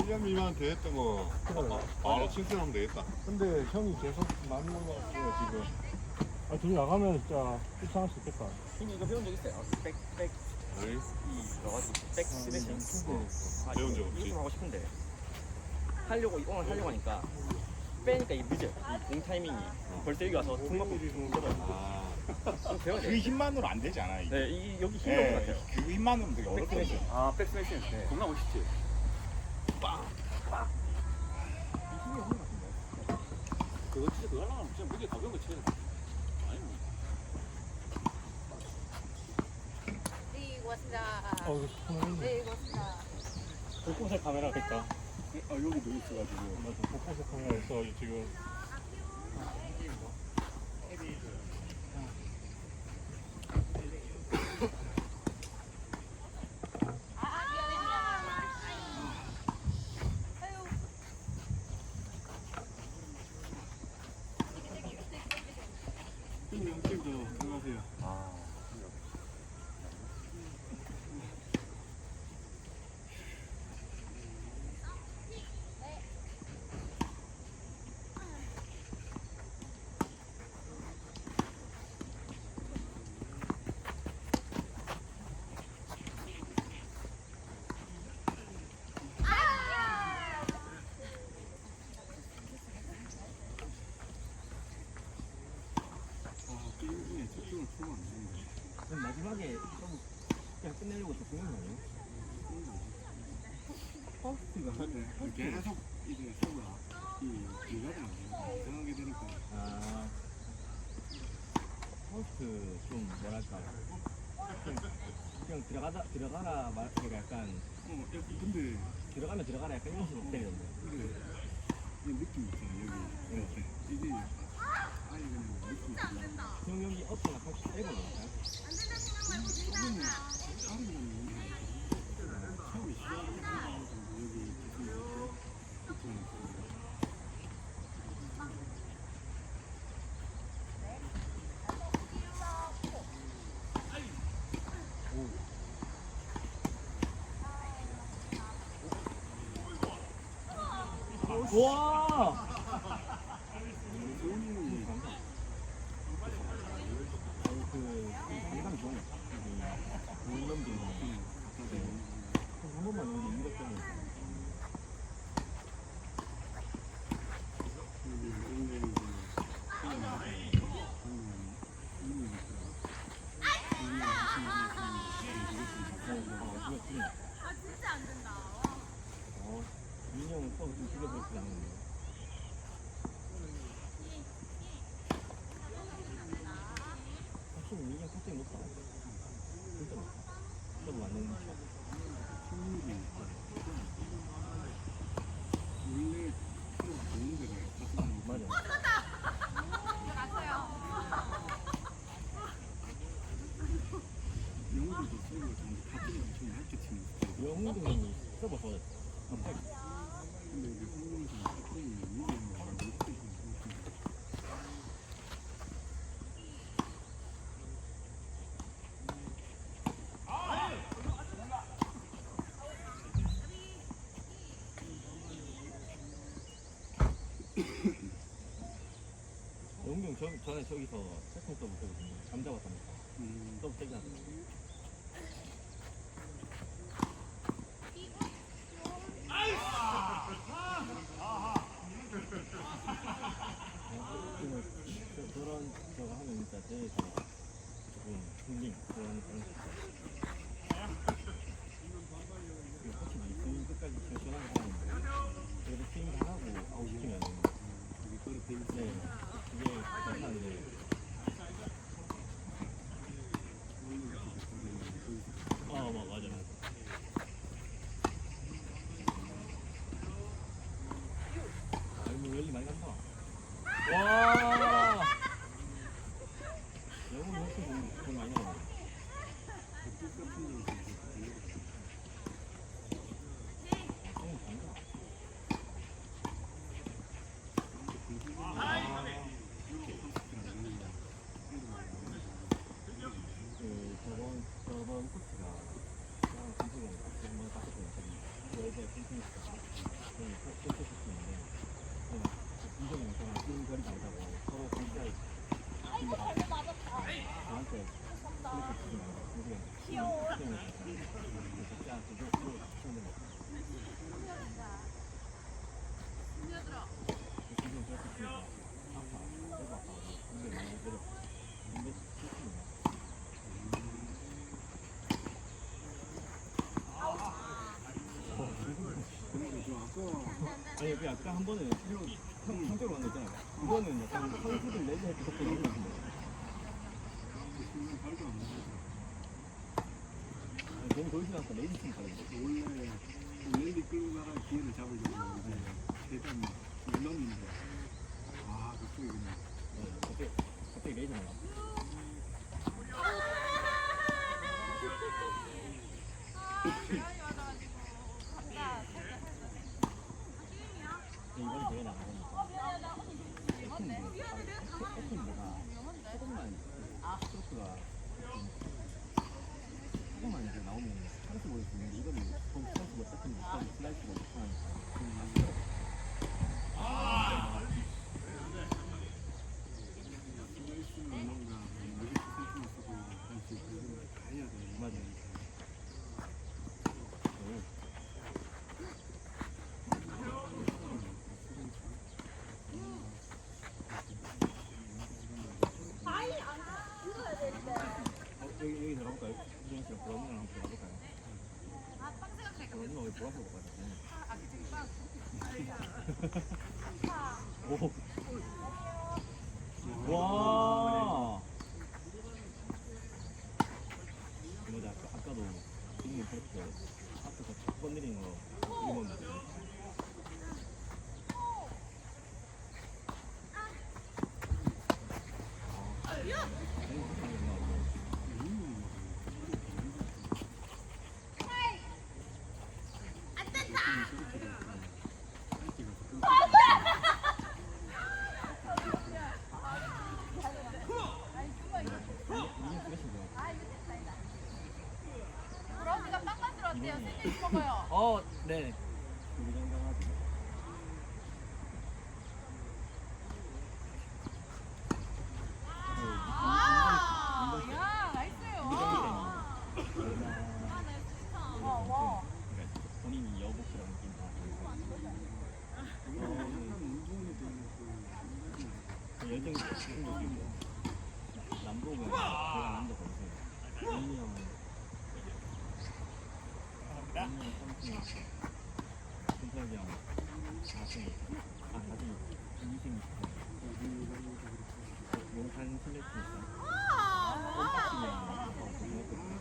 1년 미만 됐다 뭐. 바로 칭찬하면 되겠다. 근데 형이 계속 많이 올라왔어요 지금. 아 둘이 나가면 진짜 입상할 수 있겠다. 형님 이거 배운 적 있어요? 백 아니? 넣어가지고 백 스매싱. 배운 적 없지. 이거 좀 하고 싶은데 하려고 오늘 하려고 하니까 빼니까 이게 늦어요. 이 공 타이밍이 벌써 여기 와서 툭 맞고 툭 접어요. 아, 좀 배워야 그 돼. 힘만으로 안 되지 않아 이게. 네, 이 여기 힘이 없는 것 같아요. 그 힘만으로는 되게 백 어렵거든. 스매싱. 아, 백 스매싱. 네. 겁나 멋있지? 이 힘이 없는 것 같은데. 그거 진짜 그거 하려면 진짜 무게 가벼운 거 쳐야 돼. 아니 뭐. 네, 고맙습니다. 이거 카메라 네, 고맙습니다. 곳곳에 카메라가 있다. 아 여기도 있어가지고. 맞아, 곳곳에 카메라 있어 지금. 형님 도 안녕하세요. 게임 중에 집중을 풀면 안 되는데. 그럼 마지막에 좀 그냥 끝내려고 좀 보는 거 아니에요? 퍼스트가 계속 이제 서브가 기가가 이상하게 되니까. 아, 퍼스트 좀 뭐랄까 좀 그냥 들어가라 말 그러니까 약간 근데 들어가면 들어가라 약간 이런 식으로 때리던데. 이 느낌 있잖아 여기 이렇게 이게 아예 그냥 느낌 있잖아. 형 여기 어깨가 살짝 빼고 나갈까요? 조금은 다른 거는 처음에 시작하는 여기 와! 그 감각이 좋은 것 같아요. 물 넘기는 거. 한 번만 여기 이렇게 하면 아, 진짜 안 된다. 민영은 서브 좀 죽여버리지 않는데. 확실히 민영 살짝 높다. 진짜 높다. 서브 맞는 거. 원래 필요가 좋은 데가 맞아. 갔어요. 영어들도 서브가 좋은데 같은 거 좀 얇게 치는 스타일. 영웅이 서브 좋아졌어. 갑자기. 근데 이게 성공에서 같은 미디엄을 잘 못 치시는 영웅이 형 전에 저기서 세컨 서브 때거든요. 감 잡았다니까. 서브 세게 하는 거. 그런 저거 하면 진짜 제일 조금 힐링 그런 확실히 스윙 끝까지 시원하게 하는데 그래도 스윙 다 하고 아웃시키면 네 이게 괜찮은데 맞아 뭐 열리 많이 간다. 와! 영웅이 훨씬 돈 많이 나네. 영웅 잘한다. 아니 그냥 아까 한 번은 성적으로 만있잖아요 이거는 약간 선수들 레드 할때 속도 너무 같은데. 순간 발도 안 나가죠. 너무 돌지 않고 레이디 팀 가는데. 원래 랠리 끌고 가라 기회를 잡으려고 하는데 최대한 눌렀는데 아 그쪽에 그냥 갑자기 레이디 나가. 이번에 대회 나가보니까 F인데가 조금만 스트로크가 조금만 이제 나오면 찬스 보일 수 있는데 이거는 찬스 못 잡히면 슬라이스가 못하니까 슬라이스는 뭔가 여기 선수만 쓰고 할수 있고 이런 다 해야 돼. 맞아요. 여기 들어갈까요? 수정 씨랑 보라님이랑 한번 들어갈까요? 아, 빵 생각해. 보라님 왜 보라서 먹어야 돼? 아, 지금 빵. 오. 와. 뭐지 아까도 이름이 그렇게 앞에서 첫 건드리는 거 이건 브라운이가 빵 만들어 어때요? 샌드위치 먹어요. 네. 우리 장가가지. 와, 야, 나이스요. 와. 본인이 여복이라는 느낌 다. 약간 운동에 대한 그 열정이 지금 느끼고 남북은 제가 남자 거였어요. 본인이 형은 김태혁이 형 4승, 2승 용산 슬래치니까 홈파티랑 고생했거든요.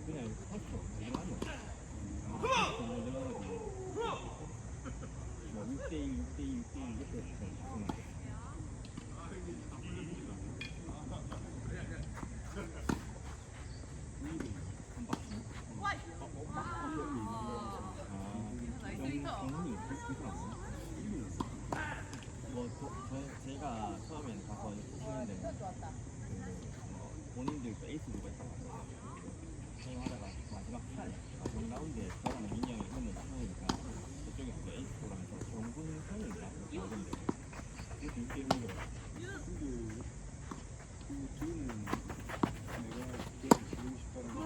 그냥 컸어. 늘어나요. 늘어나가지고 뭐 6대1, 6대2, 6대1 이렇게 해서 제가 처음엔 가서 했는데 본인들 그 에이스 누가 있어요. 사용하다가 마지막 판 마지막 라운드에 저랑 민이 형이 했는데 나서니까 저쪽에서 그 에이스 보라면서 정군 편인가 나오던데 그것도 6대1로 근데 그 뒤에는 내가 그걸 지르고 싶다는 거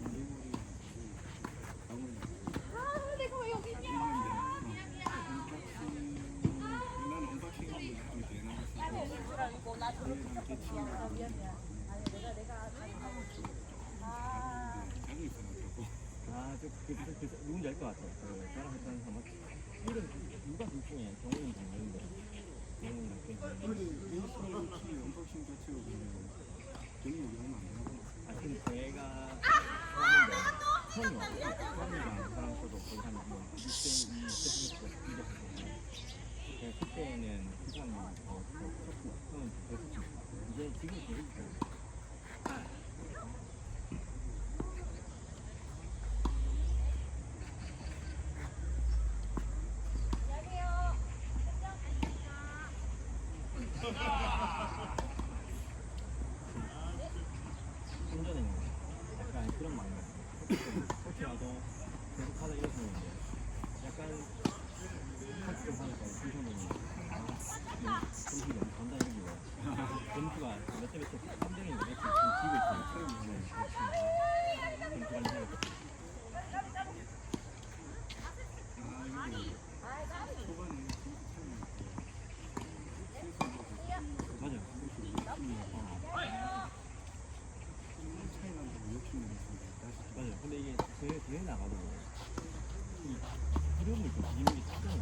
내머리 나머지 아, 내가 왜 여기 있냐? 나는 언박싱 하고 좀 되나 아니, 줄 알고 나 저렇게 얘랑 대치고 아, 미안해. 아니, 내가 자고 있어가지고 누군지 알 것 같아요. 저랑 했던 사람 이름 누가 둘 중에 정훈이 정훈인데 정훈이랑 근데 베이스볼 치 언박싱 자체가 그냥 저는 얼마 안 하고 근데 제가 처음인데 처음이랑 사람 써도 거의 한 6대2 이겼었거든요. 그때는 그 사람이 더 쳤고 저는 더 쳤고 이제 지금 계속 있어요. 운전에는 약간 그런 마음이었어요. 코치라도 계속 하다 이랬었는데 약간 학교 하니까 주선생님이 점수 너무 간다 이러기로 점수가 몇 대 3등인가 몇 대 지금 지고 있어요. 점수가 이상했거든요. 초반에 맞아요. 차이 난다고 욕심을 냈는데 다시 맞아요. 근데 이게 대회 나가도 이 이름을 좀 이름이 특정이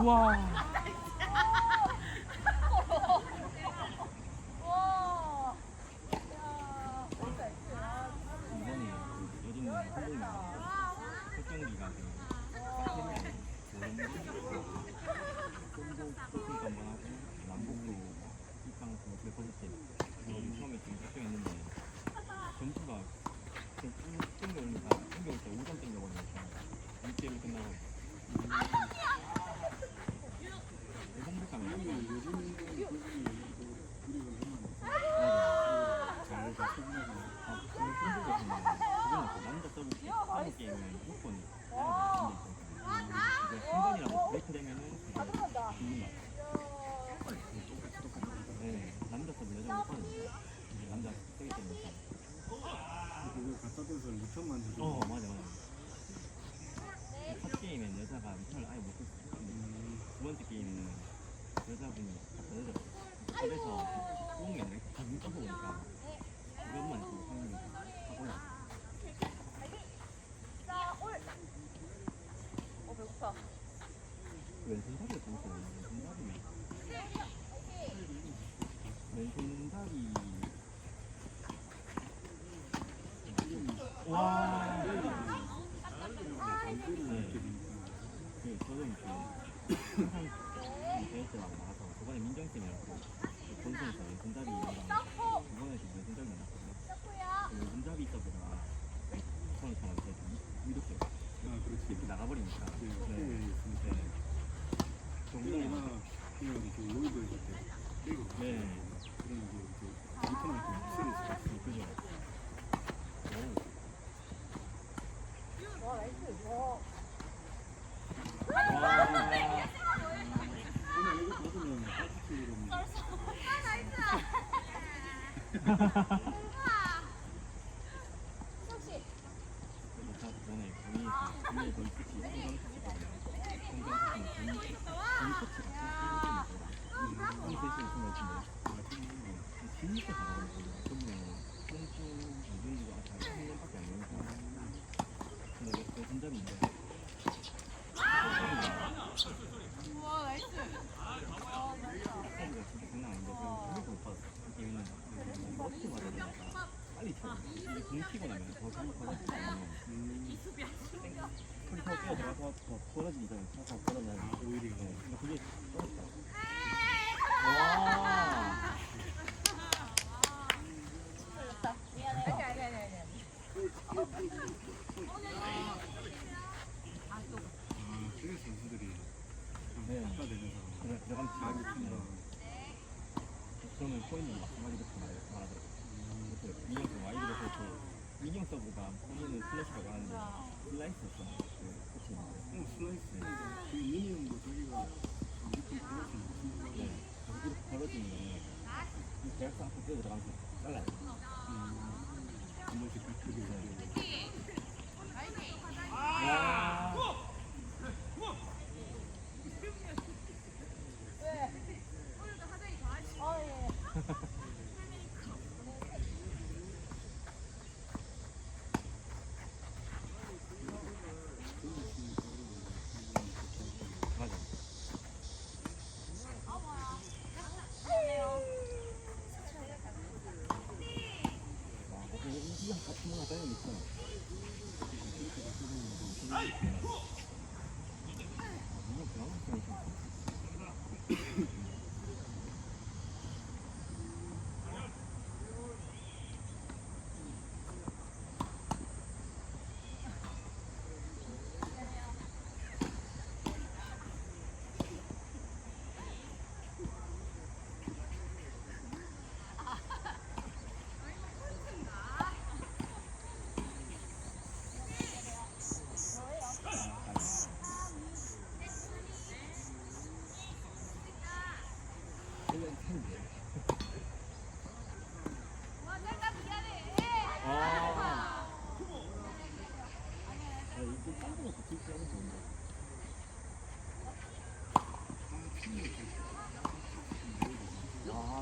우와. 와. 이번에 요즘 한국이 특정기가 sombo 한번 하고 남북도 입장 100% 처음에 좀 걱정했는데 점수가 땡겨오니까 땡겨올 때 5점 땡겨버리니까 6대1 끝나고 성백하면 요즘 운동은 잘 잡히고 남자 서브 게임은 무조건 이제 한 번이라도 브레이크 되면은 죽는 거 네, 남자 서브 여자 못하는 이제 남자 세기 때문에 그걸 갖다 대서 리턴만 해줘. 맞아 첫 게임엔 여자가 리턴을 아예 못했어 근데 두 번째 게임에는 여자분이 갖다 내줬어 그래서 쏘는 게 아니라 다 눈 떠서 보니까 이것만 있고 확률이 다 올라갔어 배고파. 왼손잡이가 재밌어요 왼손잡이 와 반대로 이렇게 되니까. 저도 항상 대회때마다 나가서 저번에 민정팀이라고 본선에서 왼손잡이랑 이번에도 왼손잡이 나갔거든요 왼손잡이 있어보다 손처럼 이렇게 그렇지. 이렇게 나가버리니까 네. 정말 그냥 그 로이드 이렇게 빼고 네. 그런 이제 리턴을 좀 확실히 있어. 그죠 와, 나이스. 와. 오늘 이거 받으면 빠지치기로 혹시 그래서 다 전에 본인이 거의 끝이 성장 코치가 한 세시간 있으면 같은데 진짜 잘하거든요 그분은 선수 유진이가 아까 1년밖에 안 되니까 근데 왜 손잡이인데 와, 나이스. 스타일이 진짜 장난 아닌데 그래서 못 받았어 게임은 어떻게 받아야 되니까 빨리 쳐 이게 공 튀고 나면 더 잘못하지 않으면 소리 더 뛰어들어가서 더 벌어지기 전에 더 벌어나야 돼 오히려 근데 그게 떨어졌다 와 틀렸다. 미안해. 아니. 그래서 선수들이 네. 갖다 대면서 그래 들어가면 자기 지금 팀과 저는 포인트는 마찬가지부터 말하더라고요 그래서 민영 와이드로 그렇게 민영 서브가 본인은 슬래시라고 하는데 슬라이스였잖아요 그 코치인데 슬라이스 그 미니언도 자기가 리턴 플러스 무슨 네 이렇게 벌어지는 거는 이 대학생 앞에 뛰어 들어가면서 잘라요 한 번씩 깎게 와 아, 예. 맞아 이거 같은 거 하다니 있잖아 이거 그나마 있으니까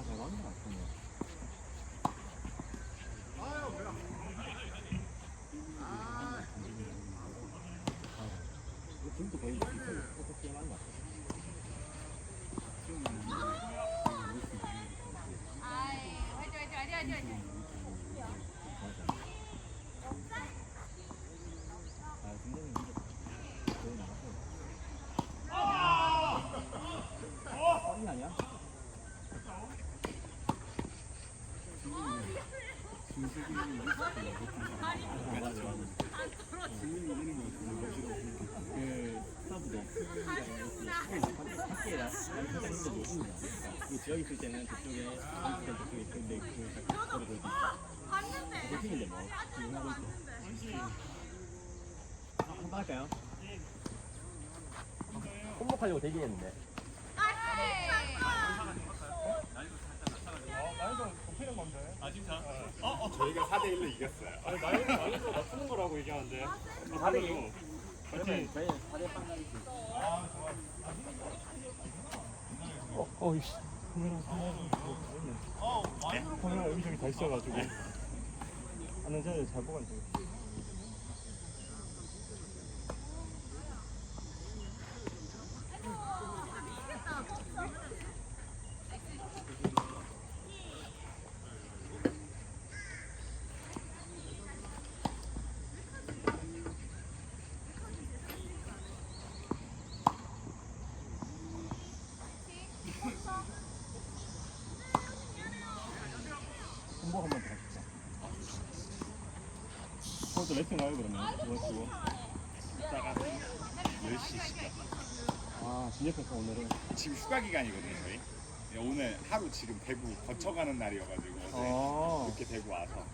잘 맞는 것 같은데. 중세기는 맞아. 국민이 이런 거 그 서브도 밖에 살짝 있는데 놓습니다. 그 지역 있을 때는 저쪽에 한국대 쪽에 있는데 그 거리 보여주고 보시는데 뭐 지금 하고 있어. 한번 할까요? 혼목하려고 대기했는데. 나이도 높이는 건데. 아 진짜? 저희가 4대1로 이겼어요. 아니, 나이도 낮추는 거라고 얘기하는데. 4대2? 맞지? 저희 4대 빵가리 어이씨. 카메라 여기저기 다 있어가지고. 아는 자리에 잘 보관 돼. 홍보 한번 더 합시다. 그것도 레슨 가요 그러면 이번 주. 이따가 10시 시작. 아 진입했어 오늘은. 지금 휴가 기간이거든요, 저희. 오늘 하루 지금 대구 거쳐가는 날이어가지고 어제 아. 이렇게 대구 와서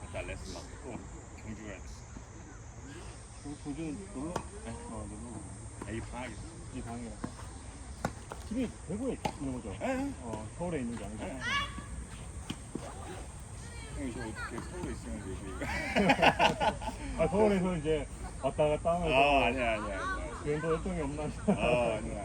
일단 레슨 받고 경주 가야 돼. 도주는 놀러? 네. 놀러. 이 방학이. 이 방이라서. 집이 대구에 있는 거죠? 에? 서울에 있는 게 아니고. 형이 저 어떻게 서울에 있으면 되지? 서울에서 이제 왔다 갔다 하면서 아니야. 여행도 일정이 없나? 아니야.